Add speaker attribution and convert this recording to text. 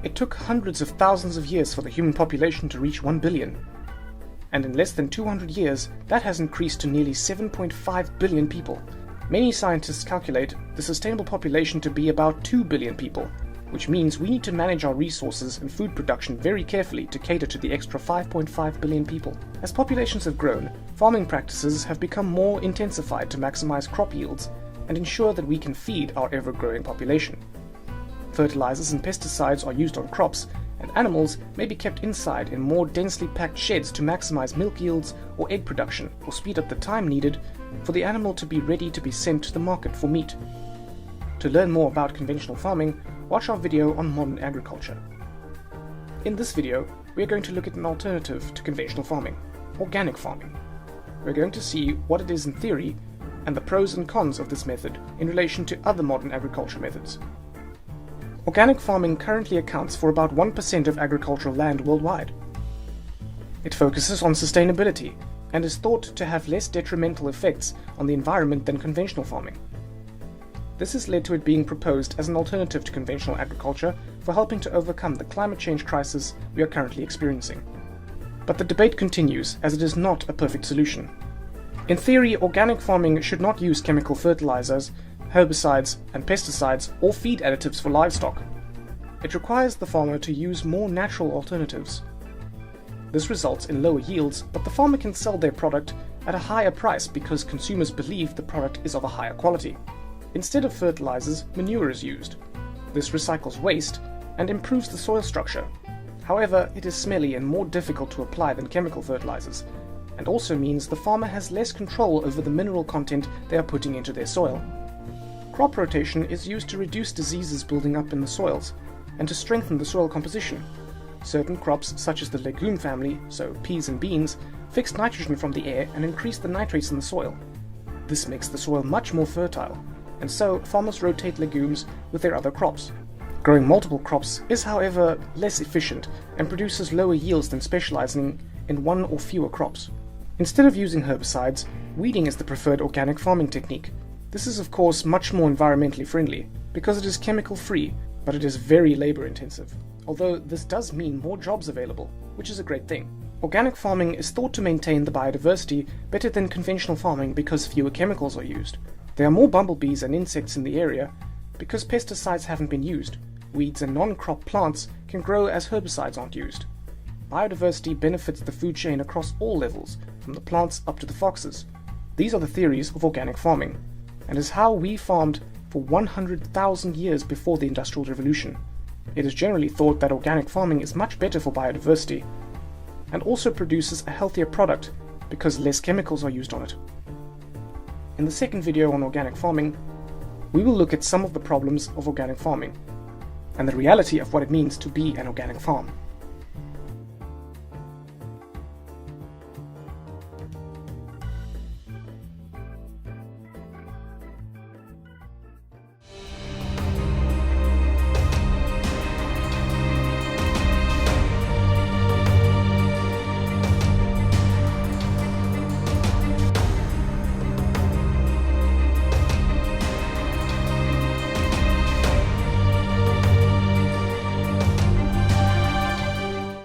Speaker 1: It took hundreds of thousands of years for the human population to reach 1 billion. And in less than 200 years, that has increased to nearly 7.5 billion people. Many scientists calculate the sustainable population to be about 2 billion people, which means we need to manage our resources and food production very carefully to cater to the extra 5.5 billion people. As populations have grown, farming practices have become more intensified to maximize crop yields and ensure that we can feed our ever-growing population. Fertilizers and pesticides are used on crops, and animals may be kept inside in more densely packed sheds to maximize milk yields or egg production, or speed up the time needed for the animal to be ready to be sent to the market for meat. To learn more about conventional farming, watch our video on modern agriculture. In this video, we are going to look at an alternative to conventional farming, organic farming. We're going to see what it is in theory and the pros and cons of this method in relation to other modern agriculture methods. Organic farming currently accounts for about 1% of agricultural land worldwide. It focuses on sustainability and is thought to have less detrimental effects on the environment than conventional farming. This has led to it being proposed as an alternative to conventional agriculture for helping to overcome the climate change crisis we are currently experiencing. But the debate continues, as it is not a perfect solution. In theory, organic farming should not use chemical fertilizers, herbicides and pesticides, or feed additives for livestock. It requires the farmer to use more natural alternatives. This results in lower yields, but the farmer can sell their product at a higher price because consumers believe the product is of a higher quality. Instead of fertilizers, manure is used. This recycles waste and improves the soil structure. However, it is smelly and more difficult to apply than chemical fertilizers, and also means the farmer has less control over the mineral content they are putting into their soil. Crop rotation is used to reduce diseases building up in the soils and to strengthen the soil composition. Certain crops, such as the legume family, so peas and beans, fix nitrogen from the air and increase the nitrates in the soil. This makes the soil much more fertile, and so farmers rotate legumes with their other crops. Growing multiple crops is, however, less efficient and produces lower yields than specializing in one or fewer crops. Instead of using herbicides, weeding is the preferred organic farming technique. This is of course much more environmentally friendly because it is chemical free, but it is very labor intensive. Although this does mean more jobs available, which is a great thing. Organic farming is thought to maintain the biodiversity better than conventional farming because fewer chemicals are used. There are more bumblebees and insects in the area because pesticides haven't been used. Weeds and non-crop plants can grow as herbicides aren't used. Biodiversity benefits the food chain across all levels, from the plants up to the foxes. These are the theories of organic farming, and is how we farmed for 100,000 years before the Industrial Revolution. It is generally thought that organic farming is much better for biodiversity, and also produces a healthier product because less chemicals are used on it. In the second video on organic farming, we will look at some of the problems of organic farming, and the reality of what it means to be an organic farm.